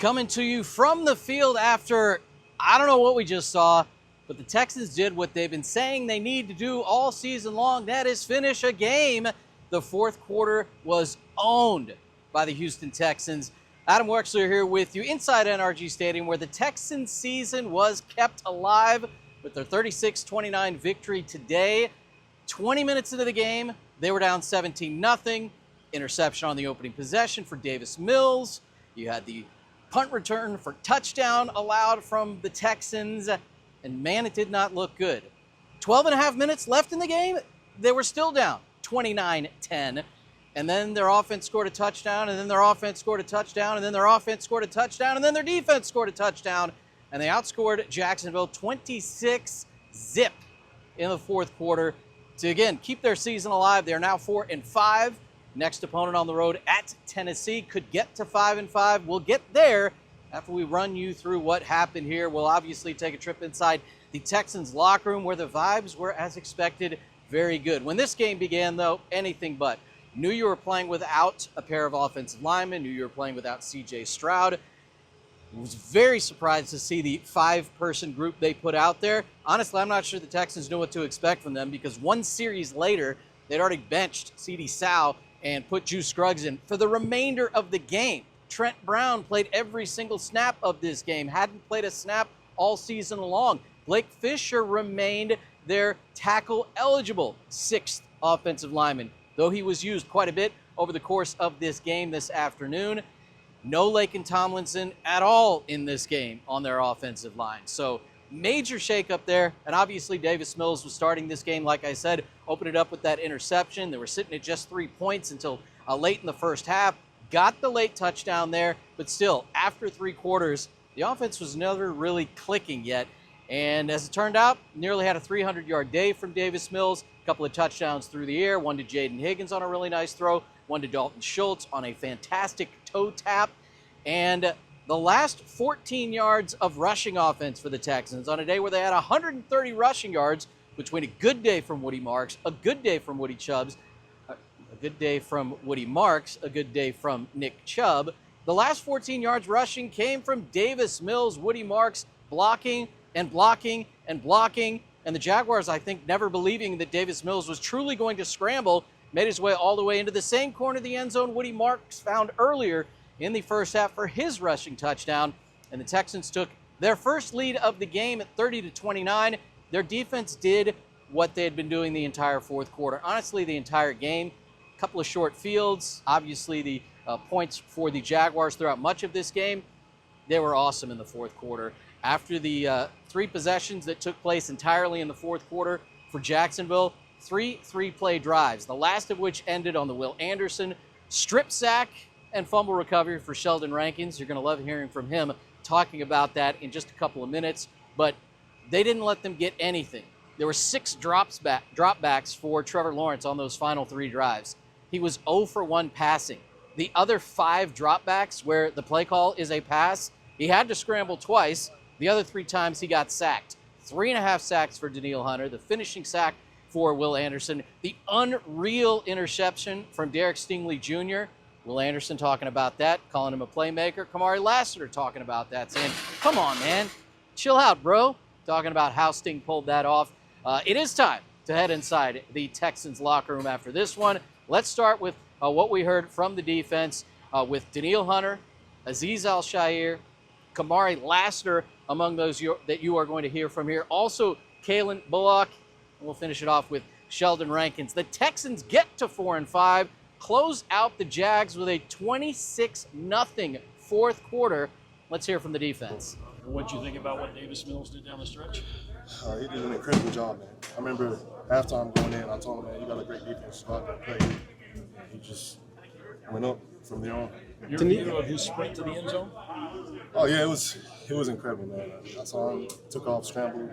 Coming to you from the field after, I don't know what we just saw, but the Texans did what they've been saying they need to do all season long. That is finish a game. The fourth quarter was owned by the Houston Texans. Adam Wexler here with you inside NRG Stadium, where the Texans season was kept alive with their 36-29 victory today. 20 minutes into the game, they were down 17-0. Interception on the opening possession for Davis Mills. You had the punt return for touchdown allowed from the Texans, and man, it did not look good. 12 and a half minutes left in the game, they were still down 29-10, and then their offense scored a touchdown, and then their offense scored a touchdown, and then their offense scored a touchdown, and then their defense scored a touchdown, and they outscored Jacksonville 26-zip in the fourth quarter to, again, keep their season alive. They are now 4-5. Next opponent on the road at Tennessee could get to 5-5. We'll get there after we run you through what happened here. We'll obviously take a trip inside the Texans locker room, where the vibes were, as expected, very good. When this game began, though, anything but. Knew you were playing without a pair of offensive linemen. Knew you were playing without C.J. Stroud. Was very surprised to see the five-person group they put out there. Honestly, I'm not sure the Texans knew what to expect from them, because one series later, they'd already benched C.D. Sal and put Juice Scruggs in for the remainder of the game. Trent Brown played every single snap of this game, hadn't played a snap all season long. Blake Fisher remained their tackle-eligible sixth offensive lineman, though he was used quite a bit over the course of this game this afternoon. No Laken Tomlinson at all in this game on their offensive line. So major shakeup there, and obviously Davis Mills was starting this game, like I said, opened it up with that interception. They were sitting at just 3 points until late in the first half. Got the late touchdown there, but still, after three quarters, the offense was never really clicking yet. And as it turned out, nearly had a 300-yard day from Davis Mills, a couple of touchdowns through the air, one to Jaden Higgins on a really nice throw, one to Dalton Schultz on a fantastic toe tap, and the last 14 yards of rushing offense for the Texans on a day where they had 130 rushing yards between a good day from Woody Marks, a good day from Woody Chubbs, a good day from Woody Marks, a good day from Nick Chubb. The last 14 yards rushing came from Davis Mills, Woody Marks blocking and blocking and blocking, and the Jaguars, I think, never believing that Davis Mills was truly going to scramble, made his way all the way into the same corner of the end zone Woody Marks found earlier in the first half for his rushing touchdown, and the Texans took their first lead of the game at 30-29. Their defense did what they had been doing the entire fourth quarter. Honestly, the entire game. A couple of short fields. Obviously, the points for the Jaguars throughout much of this game. They were awesome in the fourth quarter. After the three possessions that took place entirely in the fourth quarter for Jacksonville, three-play drives, the last of which ended on the Will Anderson strip sack and fumble recovery for Sheldon Rankins. You're going to love hearing from him talking about that in just a couple of minutes. But they didn't let them get anything. There were 6 dropbacks for Trevor Lawrence on those final 3 drives. He was 0 for 1 passing. The other 5 dropbacks where the play call is a pass, he had to scramble twice. The other 3 times he got sacked. 3.5 sacks for Danielle Hunter, the finishing sack for Will Anderson, the unreal interception from Derek Stingley Jr., Will Anderson talking about that, calling him a playmaker. Kamari Lassiter talking about that, saying, come on, man, chill out, bro. Talking about how Sting pulled that off. It is time to head inside the Texans locker room after this one. Let's start with what we heard from the defense with Danielle Hunter, Azeez Al-Shaair, Kamari Lassiter, among those that you are going to hear from here. Also, Calen Bullock, and we'll finish it off with Sheldon Rankins. The Texans get to 4-5. Close out the Jags with a 26-0 fourth quarter. Let's hear from the defense. What do you think about what Davis Mills did down the stretch? He did an incredible job, man. I remember halftime going in, I told him, man, you got a great defense. Go out there and play. And he just went up from there on. Your view of his sprint to the end zone? Oh, yeah, it was incredible, man. I saw him, took off, scrambled,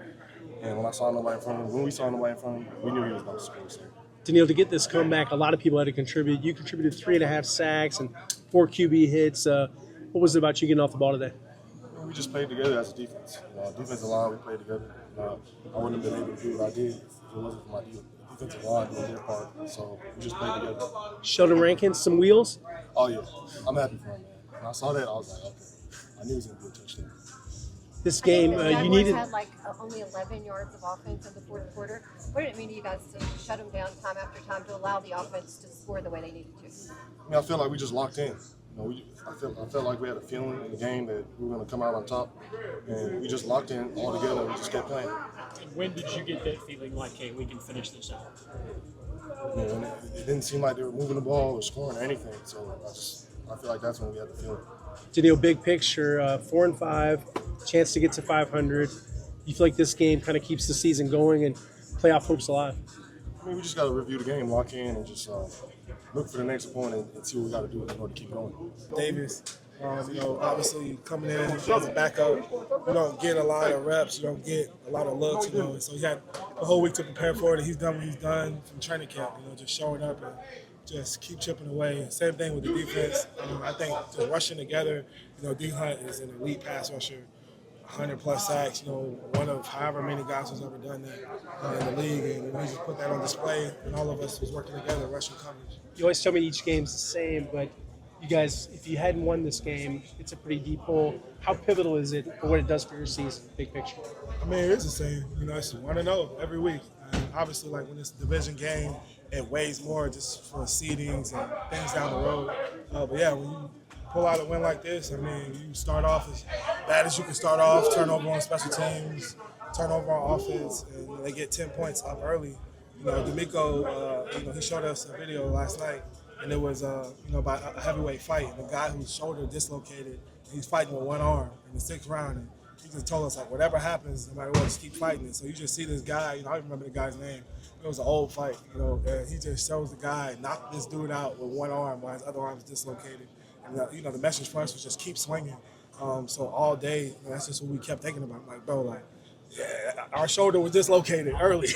and when we saw nobody in front of him, we knew he was about to score. So. Danielle, to get this comeback, a lot of people had to contribute. You contributed 3.5 sacks and 4 QB hits. What was it about you getting off the ball today? We just played together as a defense. Defensive line, we played together. I wouldn't have been able to do what I did if it wasn't for my defensive line doing their part. So we just played together. Sheldon Rankins, some wheels? Oh, yeah. I'm happy for him, man. When I saw that, I was like, okay. I knew it was going to be a touchdown. This game, the you Jaguars needed. had like only 11 yards of offense in the fourth quarter. What did it mean to you guys to shut them down time after time to allow the offense to score the way they needed to? I mean, I feel like we just locked in. I felt like we had a feeling in the game that we were going to come out on top, and we just locked in all together. We just kept playing. When did you get that feeling like, hey, we can finish this out? And it didn't seem like they were moving the ball or scoring or anything. So I feel like that's when we had the feeling. Danielle, big picture, 4-5, chance to get to 500. You feel like this game kind of keeps the season going and playoff hopes alive? I mean, we just got to review the game, lock in, and just look for the next opponent and see what we got to do in order to keep going. Davis, obviously coming in as a backup, you don't get a lot of reps, you don't get a lot of looks, So he had the whole week to prepare for it, and he's done what he's done from training camp, just showing up and just keep chipping away. Same thing with the defense. I think just rushing together, D Hunt is an elite pass rusher. 100-plus sacks, one of however many guys who's ever done that in the league. And he just put that on display, and all of us was working together, rushing coverage. You always tell me each game's the same, but you guys, if you hadn't won this game, it's a pretty deep hole. How pivotal is it for what it does for your season, big picture? I mean, it is the same. It's 1-0 every week. And obviously, like when it's a division game, it weighs more just for seedings and things down the road. But yeah, when you pull out a win like this, I mean, you start off as bad as you can start off, turnover on special teams, turnover on offense, and they get 10 points up early. D'Amico, he showed us a video last night, and it was, about a heavyweight fight. And the guy whose shoulder dislocated, he's fighting with one arm in the 6th round. And he just told us, like, whatever happens, no matter what, just keep fighting it. So you just see this guy, I don't remember the guy's name. It was an old fight, and he just shows the guy knock this dude out with one arm while his other arm is dislocated. And, the message for us was just keep swinging. So all day, that's just what we kept thinking about. Like, bro, yeah, our shoulder was dislocated early.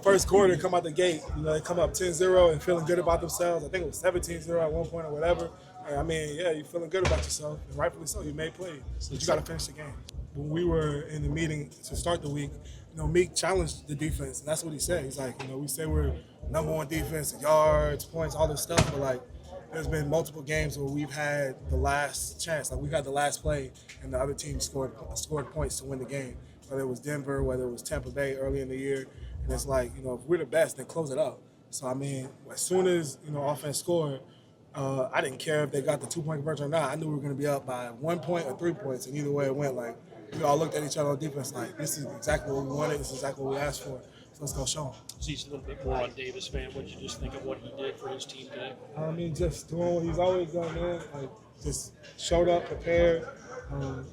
First quarter, come out the gate, they come up 10-0 and feeling good about themselves. I think it was 17-0 at one point or whatever. I mean, yeah, you're feeling good about yourself, and rightfully so. You made plays, but you got to finish the game. When we were in the meeting to start the week, Meek challenged the defense, and that's what he said. He's like, we say we're number one defense, yards, points, all this stuff, but there's been multiple games where we've had the last chance, we've had the last play, and the other team scored points to win the game. Whether it was Denver, whether it was Tampa Bay early in the year, and it's like, if we're the best, then close it up. So I mean, as soon as offense scored, I didn't care if they got the 2-point conversion or not. I knew we were going to be up by 1 point or 3 points, and either way it went. We all looked at each other on defense like, this is exactly what we wanted, this is exactly what we asked for. So let's go show them. Azeez, a little bit more on Davis, man. What did you just think of what he did for his team today? I mean, just doing what he's always done, man. Just showed up, prepared.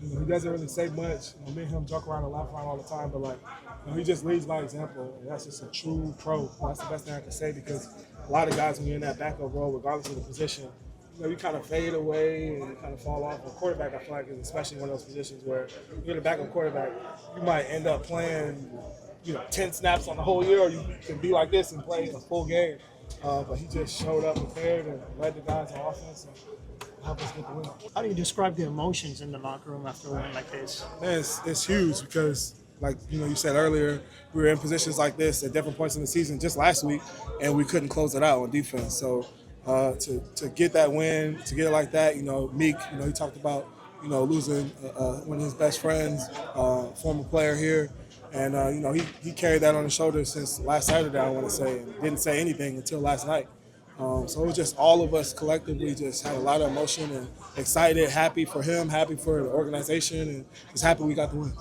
He doesn't really say much. Me and him joke around and laugh around all the time, but he just leads by example. And that's just a true pro. That's the best thing I can say, because a lot of guys, when you're in that backup role, regardless of the position, you kind of fade away and you kind of fall off. A quarterback, I feel like, is especially one of those positions where you're the backup quarterback, you might end up playing 10 snaps on the whole year, or you can be like this and play a full game. But he just showed up prepared and led the guys on offense and helped us get the win. How do you describe the emotions in the locker room after a win like this? Man, it's huge because, you said earlier, we were in positions like this at different points in the season just last week, and we couldn't close it out on defense. So to get that win, to get it like that, Meek, he talked about, losing one of his best friends, former player here. And, he carried that on his shoulders since last Saturday, I want to say, and didn't say anything until last night. So it was just all of us collectively just had a lot of emotion and excited, happy for him, happy for the organization, and just happy we got the win.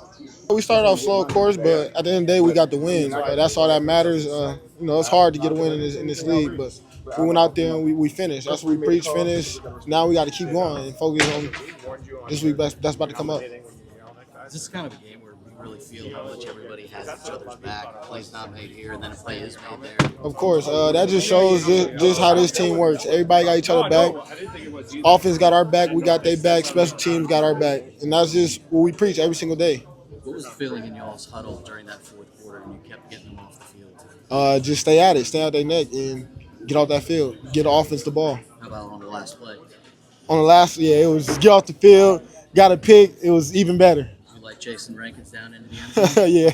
We started off slow, of course, but at the end of the day, we got the win. That's all that matters. It's hard to get a win in this league, but we went out there and we finished. That's what we preach, finish. Now we got to keep going and focus on this week that's about to come up. This is kind of a game where we really feel how much everybody has each other's back. A play's not made here, and then a play is made there. Of course, that just shows just how this team works. Everybody got each other back. Offense got our back, we got their back. Special teams got our back, and that's just what we preach every single day. What was the feeling in y'all's huddle during that fourth quarter, and you kept getting them off the field? Just stay at it, stay out their neck, and get off that field. Get the offense the ball. How about on the last play? On the last, it was get off the field, got a pick. It was even better. You like Sheldon Rankins down into the end zone? Yeah.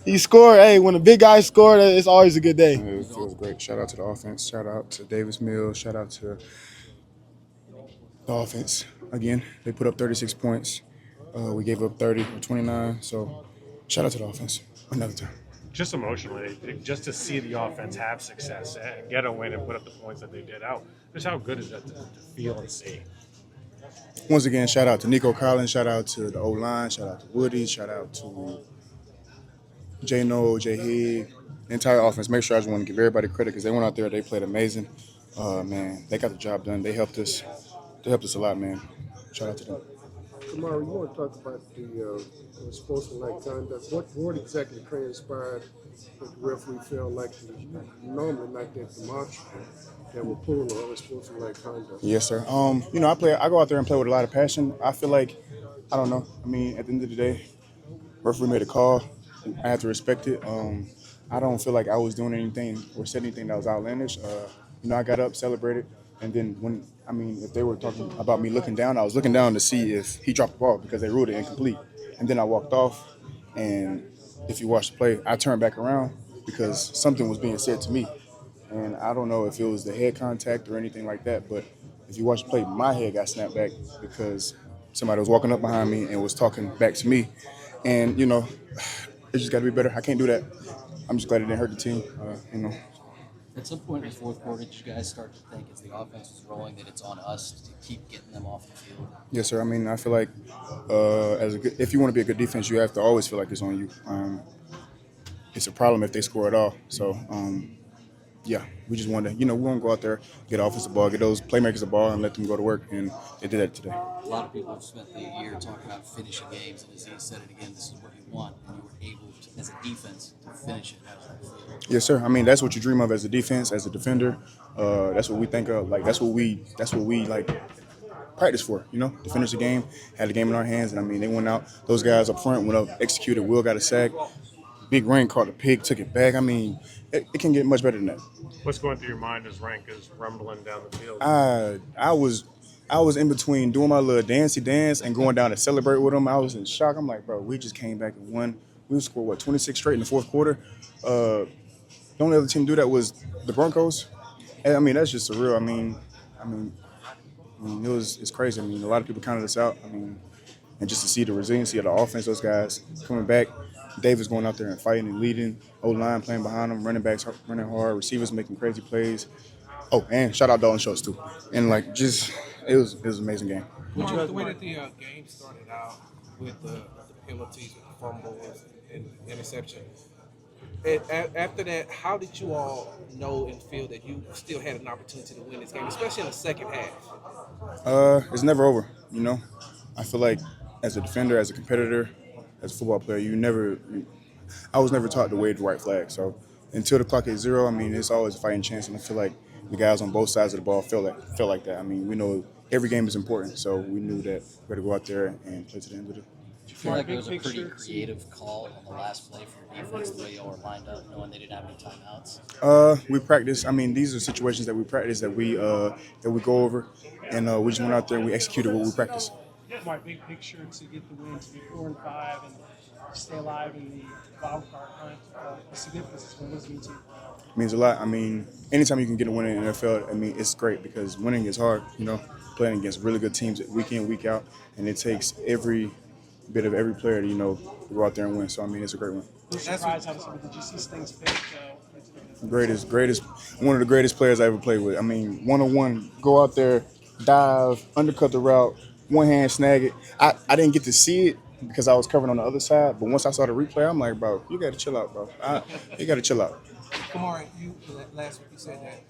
He scored. Hey, when a big guy scored, it's always a good day. It feels great. Shout out to the offense. Shout out to Davis Mills. Shout out to the offense. again, they put up 36 points. We gave up 30 or 29. So shout out to the offense another time. Just emotionally, just to see the offense have success and get a win and put up the points that they did out, just how good is that to feel and see? Once again, shout out to Nico Colllins, shout out to the O-line, shout out to Woody, shout out to Jay Noel, Jay Higg, the entire offense. Make sure I just want to give everybody credit because they went out there, they played amazing. Man, they got the job done. They helped us. They helped us a lot, man. Shout out to them. Kamari, you want to talk about the sportsmanlike conduct. What exactly transpired that the referee felt like he was normally not that demonstrative that were pulling on unsportsmanlike conduct? Yes, sir. You know, I go out there and play with a lot of passion. I feel like, I don't know. I mean, at the end of the day, referee made a call. I have to respect it. I don't feel like I was doing anything or said anything that was outlandish. You know, I got up, celebrated, and then if they were talking about me looking down, I was looking down to see if he dropped the ball because they ruled it incomplete. And then I walked off, and if you watch the play, I turned back around because something was being said to me. And I don't know if it was the head contact or anything like that, but if you watch the play, my head got snapped back because somebody was walking up behind me and was talking back to me. And, you know, it just got to be better. I can't do that. I'm just glad it didn't hurt the team, you know. At some point in the fourth quarter, did you guys start to think as the offense was rolling that it's on us to keep getting them off the field? Yes, sir. I mean, I feel like if you want to be a good defense, you have to always feel like it's on you. It's a problem if they score at all. So, yeah, we just want to, we want to go out there, get offensive ball, get those playmakers the ball, and let them go to work. And they did that today. A lot of people have spent the year talking about finishing games, and Azeez said it again, this is what you want, and you were able to, as a defense, to finish it. How does that feel? Yes, sir. I mean, that's what you dream of as a defense, as a defender. That's what we think of. Like, that's what we like practice for, to finish the game, had the game in our hands. And, I mean, they went out. Those guys up front went up, executed. Will got a sack. Big Rank caught the pick, took it back. I mean, it can get much better than that. What's going through your mind as Rank is rumbling down the field? I was in between doing my little dancey dance and going down to celebrate with them. I was in shock. I'm like, bro, we just came back and won. We scored, 26 straight in the fourth quarter. The only other team to do that was the Broncos. And, I mean, that's just surreal. I mean, it's crazy. I mean, a lot of people counted us out. I mean, and just to see the resiliency of the offense, those guys coming back, Davis going out there and fighting and leading, O-line playing behind them, running backs running hard, receivers making crazy plays. Oh, and shout out Dalton Schultz too. And it was an amazing game. The way that the game started out with the penalties, with the fumbles, and interception. After that, how did you all know and feel that you still had an opportunity to win this game, especially in the second half? It's never over, I feel like as a defender, as a competitor, as a football player, I was never taught to wave the white flag. So until the clock is 0, I mean, it's always a fighting chance. And I feel like the guys on both sides of the ball felt like that. I mean, we know every game is important, so we knew that we had to go out there and play to the end of it. Do you feel like it was a pretty creative call on the last play for your defense, the way y'all were lined up, knowing they didn't have any timeouts? We practice. I mean, these are situations that we practice, that we go over, and we just went out there and we executed what we practiced. My big picture to get the win, to be 4-5 and stay alive in the wild card hunt. The significance is what does it mean to you? It means a lot. I mean, anytime you can get a win in the NFL, I mean, it's great because winning is hard, playing against really good teams week in, week out, and it takes every bit of every player to, go out there and win. So, I mean, it's a great win. No surprise, obviously, but did you see things pick? Greatest, one of the greatest players I ever played with. I mean, one-on-one, go out there, dive, undercut the route, one hand snag it. I didn't get to see it because I was covering on the other side, but once I saw the replay, I'm like, bro, you got to chill out, bro. You got to chill out. Kamari, last week you said that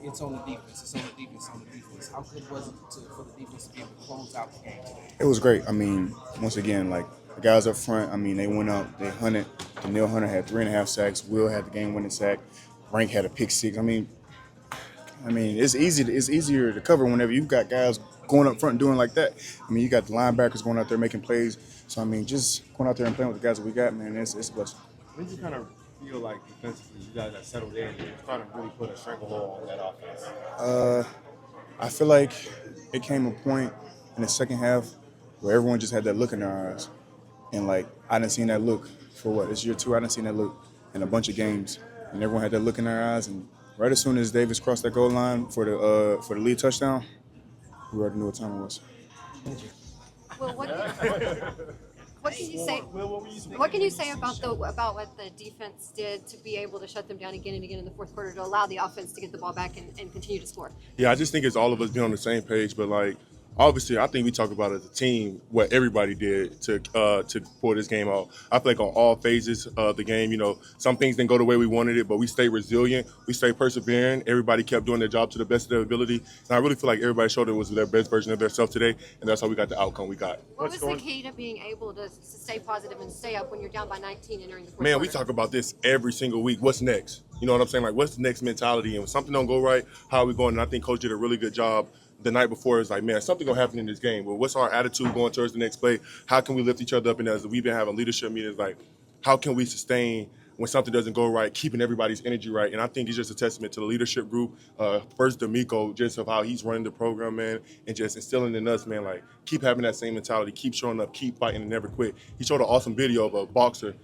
it's on the defense. It's on the defense. On the defense. How good was it for the defense to be able to close out the game today? It was great. I mean, once again, the guys up front, I mean, they went up, they hunted. Danielle Hunter had 3.5 sacks. Will had the game-winning sack. Rank had a pick 6. I mean, it's easier to cover whenever you've got guys going up front and doing like that. I mean, you got the linebackers going out there making plays. So, I mean, just going out there and playing with the guys that we got, man, it's a blessing. When you kind of feel like defensively you guys have settled in and you're starting to really put a stranglehold on that offense? I feel like it came a point in the second half where everyone just had that look in their eyes. And, I didn't see that look for it's year 2. I didn't see that look in a bunch of games. And everyone had that look in their eyes. And right as soon as Davis crossed that goal line for the lead touchdown, we already knew what time it was. Well, what can you say? What can you say about what the defense did to be able to shut them down again and again in the fourth quarter to allow the offense to get the ball back and continue to score? Yeah, I just think it's all of us being on the same page. But like, obviously, I think we talk about as a team what everybody did to pull this game out. I feel like on all phases of the game, you know, some things didn't go the way we wanted it, but we stayed resilient, we stayed persevering. Everybody kept doing their job to the best of their ability, and I really feel like everybody showed it was their best version of themselves today, and that's how we got the outcome we got. What was the key to being able to stay positive and stay up when you're down by 19 entering the fourth Man, quarter? we talk about this every single week. What's next? You know what I'm saying? Like, what's the next mentality? And when something don't go right, how are we going? And I think Coach did a really good job the night before. It's like, man, something gonna happen in this game. Well, what's our attitude going towards the next play? How can we lift each other up? And as we've been having leadership meetings, like, how can we sustain when something doesn't go right, keeping everybody's energy right? And I think it's just a testament to the leadership group. First, D'Amico, just of how he's running the program, man, and just instilling in us, man, like, keep having that same mentality, keep showing up, keep fighting, and never quit. He showed an awesome video of a boxer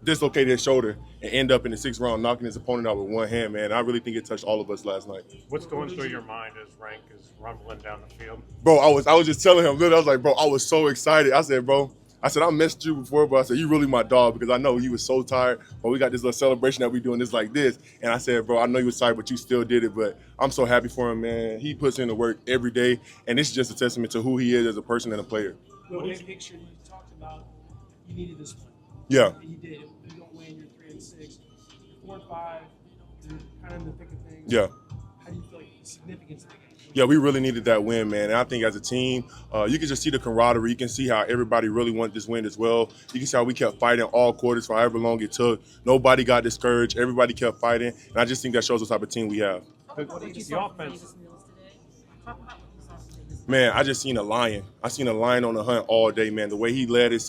dislocated his shoulder and end up in the 6th round knocking his opponent out with one hand, man. I really think it touched all of us last night. What's going through your mind as Rank is rumbling down the field? Bro, I was just telling him, literally, I was like, bro, I was so excited. I said, I missed you before, but I said, you really my dog, because I know he was so tired, but we got this little celebration that we doing this like this. And I said, bro, I know you was tired, but you still did it. But I'm so happy for him, man. He puts in the work every day, and this is just a testament to who he is as a person and a player. Well, big picture, you talked about you needed this one. Yeah. You did. You don't win, you're 3-6. 4-5, you're kind of in the thick of things. Yeah. How do you feel like the significance of the game? Yeah, we really needed that win, man. And I think as a team, you can just see the camaraderie. You can see how everybody really wanted this win as well. You can see how we kept fighting all quarters for however long it took. Nobody got discouraged. Everybody kept fighting. And I just think that shows the type of team we have. The offense. Man, I just seen a lion. I seen a lion on the hunt all day, man. The way he led his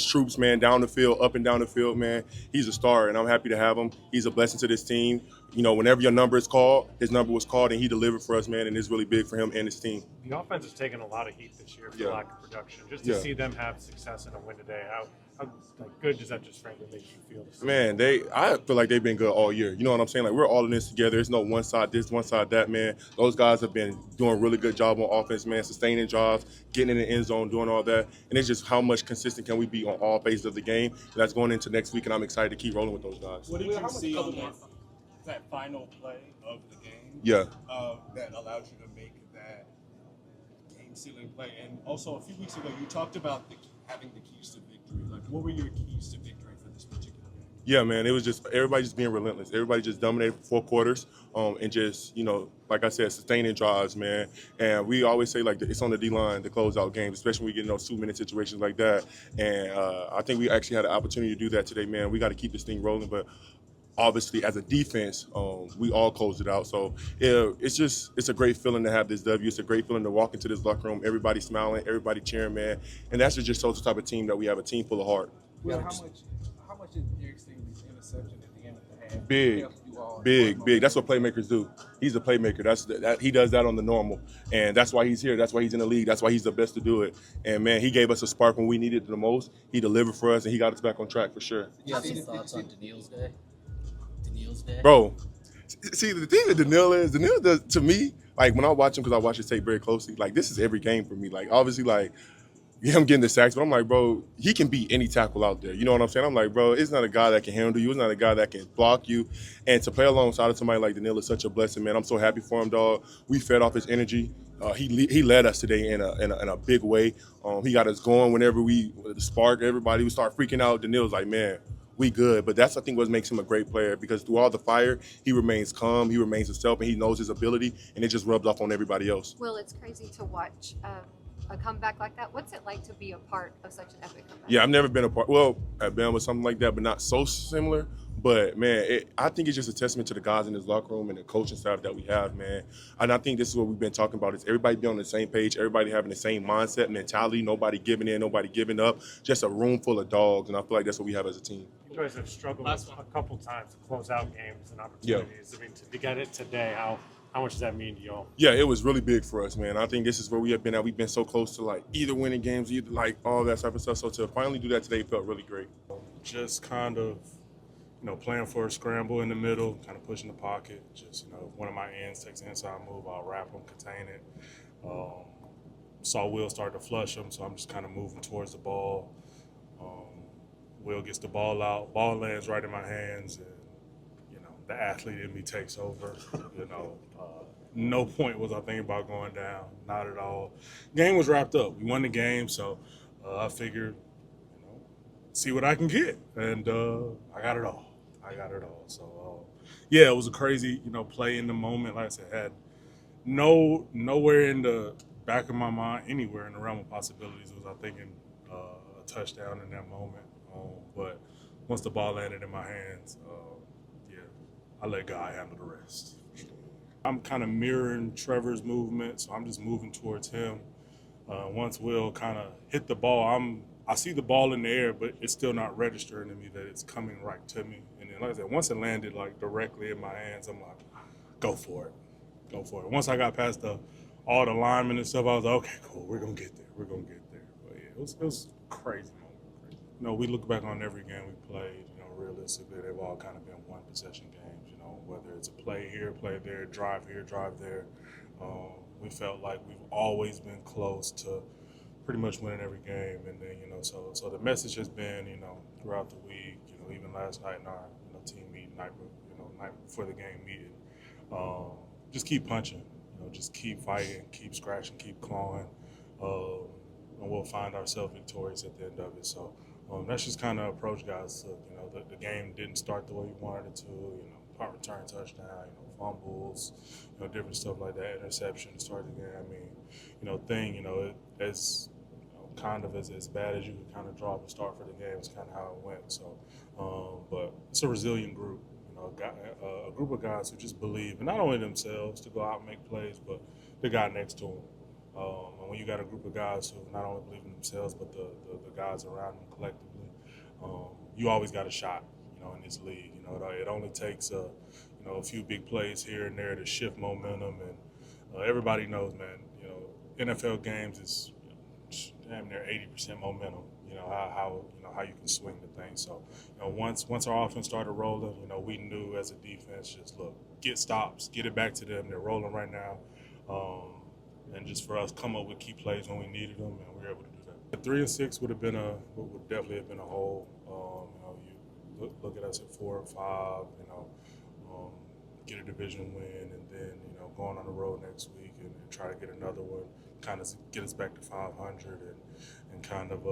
troops, man, down the field, up and down the field, man. He's a star, and I'm happy to have him. He's a blessing to this team. You know, whenever your number is called, his number was called, and he delivered for us, man, and it's really big for him and his team. The offense has taken a lot of heat this year for lack of production. Just to see them have success in a win today, how good does that just frankly make you feel? Man, I feel like they've been good all year. You know what I'm saying? Like, we're all in this together. There's no one side this, one side that, man. Those guys have been doing a really good job on offense, man, sustaining drives, getting in the end zone, doing all that. And it's just how much consistent can we be on all phases of the game. And that's going into next week, and I'm excited to keep rolling with those guys. What did you see on that final play of the game? Yeah. That allowed you to make that game-sealing play? And also, a few weeks ago, you talked about having the keys to victory. Like, what were your keys to victory for this particular game? Yeah, man, it was just everybody just being relentless. Everybody just dominated for 4 quarters, and just, you know, like I said, sustaining drives, man. And we always say, like, it's on the D-line to close out games, especially when we get in those 2-minute situations like that. And I think we actually had an opportunity to do that today, man. We got to keep this thing rolling, but obviously, as a defense, we all closed it out. So it's a great feeling to have this W. It's a great feeling to walk into this locker room, everybody smiling, everybody cheering, man. And that's just shows the type of team that we have, a team full of heart. Well, how much did Eric Stingley's interception at the end of the half? Big. That's what playmakers do. He's a playmaker. He does that on the normal, and that's why he's here. That's why he's in the league. That's why he's the best to do it. And man, he gave us a spark when we needed it the most. He delivered for us, and he got us back on track for sure. You have any thoughts on Danielle's day? Bro, see, the thing with Danielle does, to me, like, when I watch him, because I watch his tape very closely, like, this is every game for me. Like, obviously, like, him getting the sacks, but I'm like, bro, he can beat any tackle out there. You know what I'm saying? I'm like, bro, it's not a guy that can handle you. It's not a guy that can block you. And to play alongside of somebody like Danielle is such a blessing, man. I'm so happy for him, dog. We fed off his energy. He led us today in a big way. He got us going whenever the spark, everybody would start freaking out. Danielle's like, man, we good. But that's, I think, what makes him a great player, because through all the fire, he remains calm, he remains himself, and he knows his ability, and it just rubs off on everybody else. Well, it's crazy to watch a comeback like that. What's it like to be a part of such an epic comeback? Yeah, I've never been a part. Well, I've been with something like that, but not so similar. But, man, I think it's just a testament to the guys in this locker room and the coaching staff that we have, man. And I think this is what we've been talking about, is everybody being on the same page, everybody having the same mindset, mentality, nobody giving in, nobody giving up, just a room full of dogs. And I feel like that's what we have as a team. You guys have struggled a couple times to close out games and opportunities. I mean, to get it today, how much does that mean to y'all? Yeah, it was really big for us, man. I think this is where we have been at. We've been so close to, like, either winning games, either, like, all that type of stuff. So to finally do that today felt really great. Just kind of, playing for a scramble in the middle, kind of pushing the pocket. Just, one of my ends takes an inside move, I'll wrap him, contain it. saw Will start to flush him, so I'm just kind of moving towards the ball. Will gets the ball out, ball lands right in my hands, and the athlete in me takes over. No point was I thinking about going down, not at all. Game was wrapped up. We won the game, so I figured, see what I can get, and I got it all. So yeah, it was a crazy, play in the moment. Like I said, had nowhere in the back of my mind, anywhere in the realm of possibilities was I thinking a touchdown in that moment. But once the ball landed in my hands, I let God handle the rest. I'm kind of mirroring Trevor's movement, so I'm just moving towards him. Once Will kind of hit the ball, I see the ball in the air, but it's still not registering to me that it's coming right to me. And then, like I said, once it landed directly in my hands, I'm like, go for it. Once I got past all the linemen and stuff, I was like, okay, cool, we're gonna get there. But yeah, it was crazy moment. We look back on every game we played. Realistically, they've all kind of been one possession games. Whether it's a play here, play there, drive here, drive there. We felt like we've always been close to pretty much winning every game, and then so the message has been throughout the week, even last night in our team meeting night before the game meeting, just keep punching, just keep fighting, keep scratching, keep clawing, and we'll find ourselves victorious at the end of it. So that's just kind of approach guys took. The game didn't start the way we wanted it to. Punt return touchdown, fumbles, different stuff like that, interception to start the game. As kind of as bad as you could kind of draw up the start for the game. It's kind of how it went. So, but it's a resilient group. A group of guys who just believe, and not only themselves to go out and make plays, but the guy next to them. And when you got a group of guys who not only believe in themselves, but the guys around them collectively, you always got a shot. In this league, it only takes a few big plays here and there to shift momentum, and everybody knows, man. NFL games is damn near 80% momentum. How you can swing the thing. So once our offense started rolling, we knew as a defense, just look, get stops, get it back to them. They're rolling right now, and just for us come up with key plays when we needed them, and we were able to do that. 3-6 would definitely have been a hole. Look at us at 4 or 5, get a division win, and then, going on the road next week and try to get another one, kind of get us back to 500 and kind of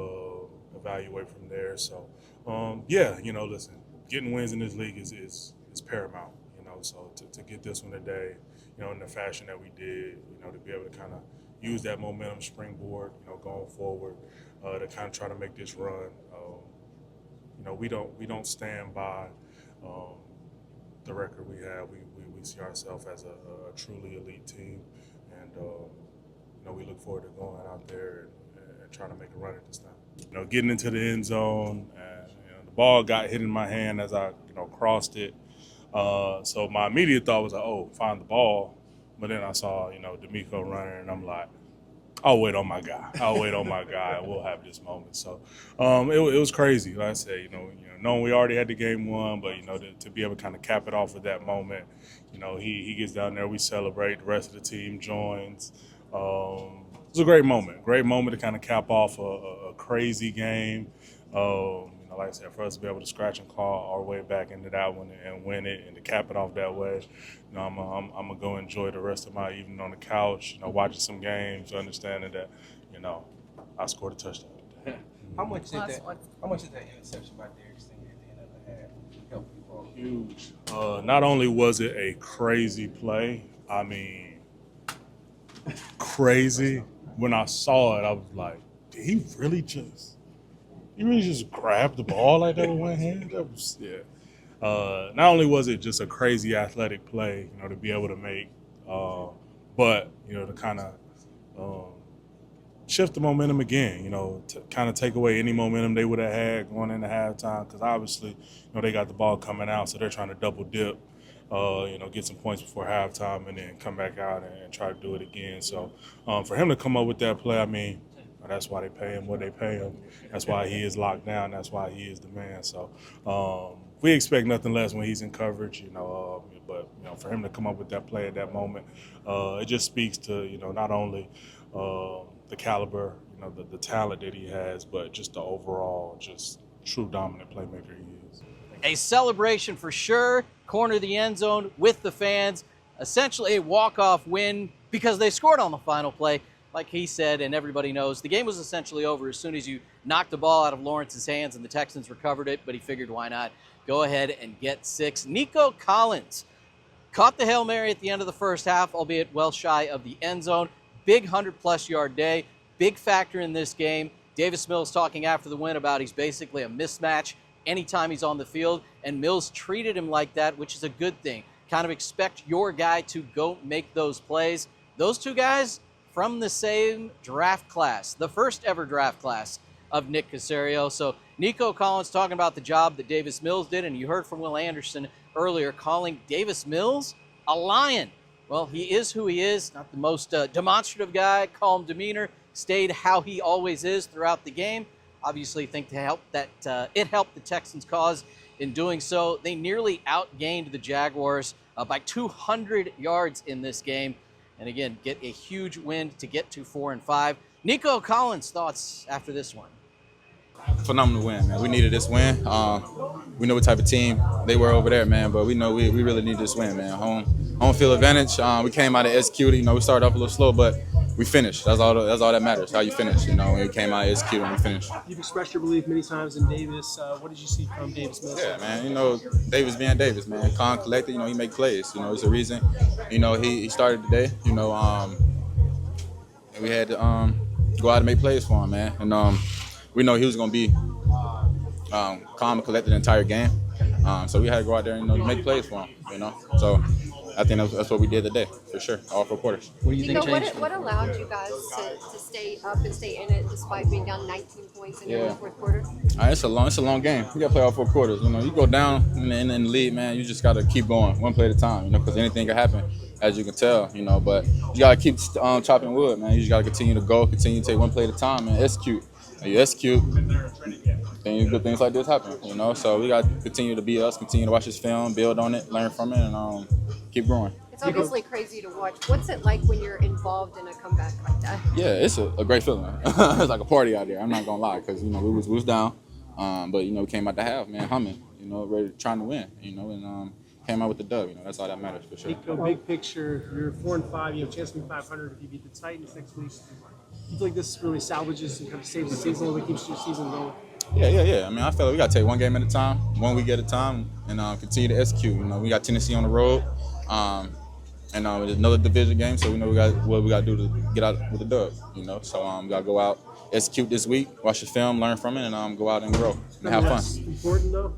evaluate from there. So, listen, getting wins in this league is paramount, so to get this one today, in the fashion that we did, to be able to kind of use that momentum springboard, going forward, to kind of try to make this run. We don't stand by the record we have. We see ourselves as a truly elite team, and we look forward to going out there and trying to make a run at this time. Getting into the end zone, and the ball got hit in my hand as I crossed it. So my immediate thought was like, oh, find the ball. But then I saw D'Amico running, and I'm like, I'll wait on my guy. We'll have this moment. So it was crazy. Like I said, knowing we already had the game won, but to be able to kind of cap it off with that moment, he gets down there, we celebrate, the rest of the team joins. It was a great moment to kind of cap off a crazy game. Like I said, for us to be able to scratch and claw our way back into that one and win it, and to cap it off that way, I'm gonna go enjoy the rest of my evening on the couch, watching some games, understanding that, I scored a touchdown today. How much did that interception by Derek Stingley at the end of the half help you all? Huge. Not only was it a crazy play, I mean, crazy. When I saw it, I was like, did he really just grab the ball like that with one hand? That was, yeah. Not only was it just a crazy athletic play, to be able to make, but, to kind of shift the momentum again, to kind of take away any momentum they would have had going into halftime, because obviously, they got the ball coming out, so they're trying to double dip, get some points before halftime and then come back out and try to do it again. So for him to come up with that play, I mean, that's why they pay him what they pay him. That's why he is locked down. That's why he is the man. So we expect nothing less when he's in coverage, but for him to come up with that play at that moment, it just speaks to, not only the caliber, the talent that he has, but just the overall, just true dominant playmaker he is. A celebration for sure, corner of the end zone with the fans, essentially a walk-off win because they scored on the final play. Like he said, and everybody knows, the game was essentially over as soon as you knocked the ball out of Lawrence's hands and the Texans recovered it, but he figured why not go ahead and get 6. Nico Colllins caught the Hail Mary at the end of the first half, albeit well shy of the end zone. Big 100-plus yard day, big factor in this game. Davis Mills talking after the win about he's basically a mismatch anytime he's on the field, and Mills treated him like that, which is a good thing. Kind of expect your guy to go make those plays. Those two guys from the same draft class, the first ever draft class of Nick Caserio. So Nico Colllins talking about the job that Davis Mills did, and you heard from Will Anderson earlier calling Davis Mills a lion. Well, he is who he is, not the most demonstrative guy, calm demeanor, stayed how he always is throughout the game. Obviously think to help that it helped the Texans' cause in doing so. They nearly outgained the Jaguars by 200 yards in this game. And again, get a huge win to get to 4-5. Nico Colllins, thoughts after this one? Phenomenal win, man. We needed this win. We know what type of team they were over there, man, but we know we really need this win, man. Home field advantage. We came out of executing. We started off a little slow, but we finished. That's all that matters, how you finish. We came out executing and we finished. You've expressed your belief many times in Davis. What did you see from Davis Mills? Yeah, man. Davis being Davis, man. Calm, collected. He make plays. It's a reason. He started today. And we had to go out and make plays for him, man. And we know he was going to be calm and collected the entire game. So we had to go out there and make plays for him. So I think that's what we did today, for sure, all 4 quarters. What do you think changed? What allowed you guys to stay up and stay in it despite being down 19 points in the fourth quarter? It's a long game. You got to play all 4 quarters. You go down in the lead, man, you just got to keep going, one play at a time, because anything can happen, as you can tell, But you got to keep chopping wood, man. You just got to continue to go, continue to take one play at a time and execute. And you execute, and good things like this happen, So we got to continue to be us, continue to watch this film, build on it, learn from it, and keep growing. It's obviously crazy to watch. What's it like when you're involved in a comeback like that? Yeah, it's a great feeling. It's like a party out there. I'm not gonna lie, because we was down, but we came out the half, man, humming, ready, trying to win, and came out with the dub. That's all that matters for sure. Nico, big picture, you're 4-5. You have a chance to be 500 if you beat the Titans next week. You feel like this really salvages and kind of saves the season a little bit, keeps your season going? Yeah. I feel like we got to take one game at a time, 1 week at a time, and continue to execute. We got Tennessee on the road, and it's another division game, so we know we got to do to get out with the dub. So we got to go out, execute this week, watch the film, learn from it, and go out and grow and have fun. Important though.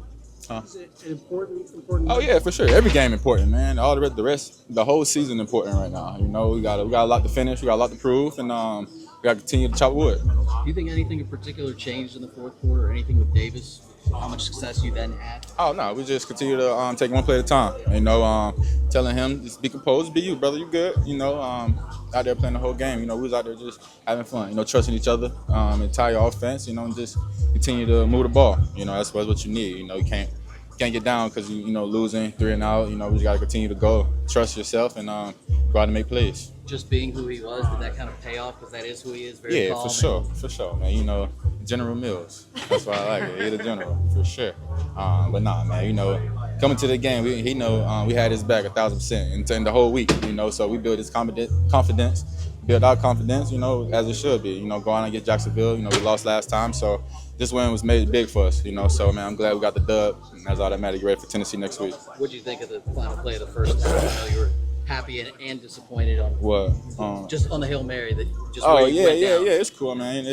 Is it important? Oh yeah, for sure. Every game important, man. All the rest, the whole season important right now. We got a lot to finish, we got a lot to prove, and we got to continue to chop wood. Do you think anything in particular changed in the fourth quarter, or anything with Davis? How much success you then had? Oh no, we just continue to take one play at a time. Telling him just be composed, be you, brother. You good? Out there playing the whole game. We was out there just having fun. Trusting each other, entire offense. And just continue to move the ball. That's what you need. You can't get down because losing 3 and out. We just got to continue to go, trust yourself, and go out and make plays. Just being who he was, did that kind of pay off? Because that is who he is. Very calm. For sure, man. General Mills. That's why I like it. He's a general, for sure. But nah, man. Coming to the game, we had his back 1,000%, and the whole week. So we built his confidence, build our confidence. As it should be. Go out and get Jacksonville. We lost last time, so this win was made big for us. So man, I'm glad we got the dub. And that's all that matters. Get ready for Tennessee next week. What did you think of the final play of the first half? You were happy and disappointed on what? Just on the Hail Mary that just. Oh yeah. It's cool, man.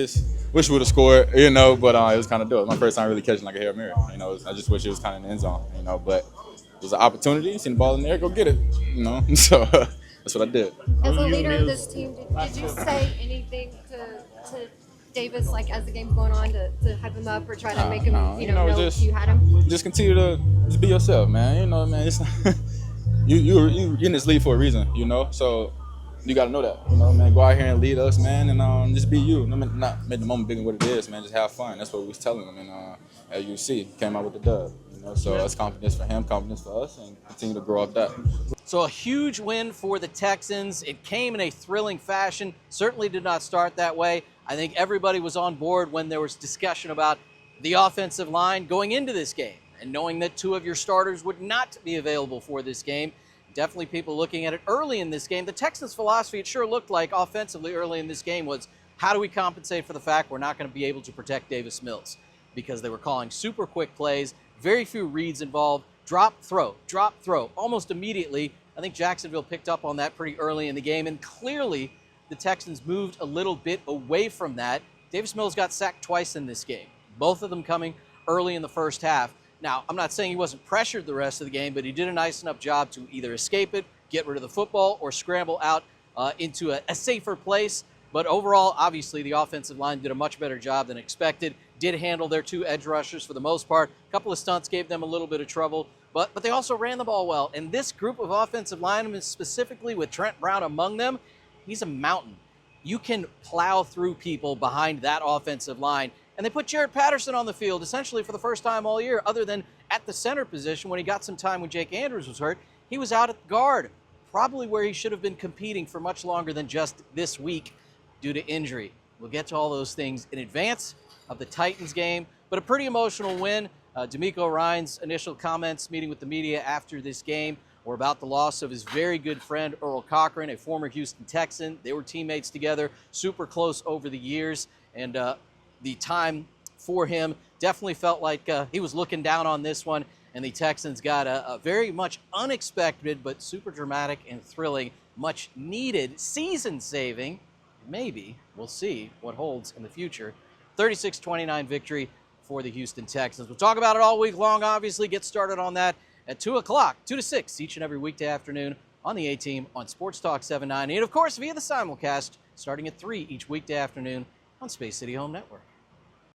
Wish we would have scored, but it was kind of dope. It was my first time really catching like a Hail Mary. I just wish it was kind of in the end zone, but it was an opportunity. Seen the ball in there, go get it. So that's what I did. As a leader of this team, did you say anything to Davis, like as the game's going on, to hype him up or try to make him, know you had him? Just continue to just be yourself, man. Man, it's you're in this league for a reason, So you got to know that, man. Go out here and lead us, man, and just be you. Not make the moment bigger than what it is, man. Just have fun. That's what we was telling them, and as you see, came out with the dub. know, so it's confidence for him, confidence for us, and continue to grow off that. So a huge win for the Texans. It came in a thrilling fashion. Certainly did not start that way. I think everybody was on board when there was discussion about the offensive line going into this game and knowing that 2 of your starters would not be available for this game. Definitely people looking at it early in this game. The Texans' philosophy, it sure looked like offensively early in this game, was how do we compensate for the fact we're not going to be able to protect Davis Mills? Because they were calling super quick plays, very few reads involved, drop, throw, almost immediately. I think Jacksonville picked up on that pretty early in the game, and clearly the Texans moved a little bit away from that. Davis Mills got sacked twice in this game, both of them coming early in the first half. Now, I'm not saying he wasn't pressured the rest of the game, but he did a nice enough job to either escape it, get rid of the football, or scramble out into a safer place. But overall, obviously, the offensive line did a much better job than expected, did handle their 2 edge rushers for the most part. A couple of stunts gave them a little bit of trouble, but they also ran the ball well. And this group of offensive linemen, specifically with Trent Brown among them, he's a mountain. You can plow through people behind that offensive line. And they put Jared Patterson on the field essentially for the first time all year, other than at the center position when he got some time when Jake Andrews was hurt. He was out at guard, probably where he should have been competing for much longer than just this week due to injury. We'll get to all those things in advance of the Titans game, but a pretty emotional win. D'Amico Ryan's initial comments meeting with the media after this game were about the loss of his very good friend Earl Cochran, a former Houston Texan. They were teammates together, super close over the years, and the time for him definitely felt like he was looking down on this one, and the Texans got a very much unexpected but super dramatic and thrilling, much needed, season-saving, maybe, we'll see what holds in the future, 36-29 victory for the Houston Texans. We'll talk about it all week long, obviously. Get started on that at 2 o'clock, 2 to 6, each and every weekday afternoon on the A-Team on Sports Talk 790. And, of course, via the simulcast starting at 3 each weekday afternoon on Space City Home Network.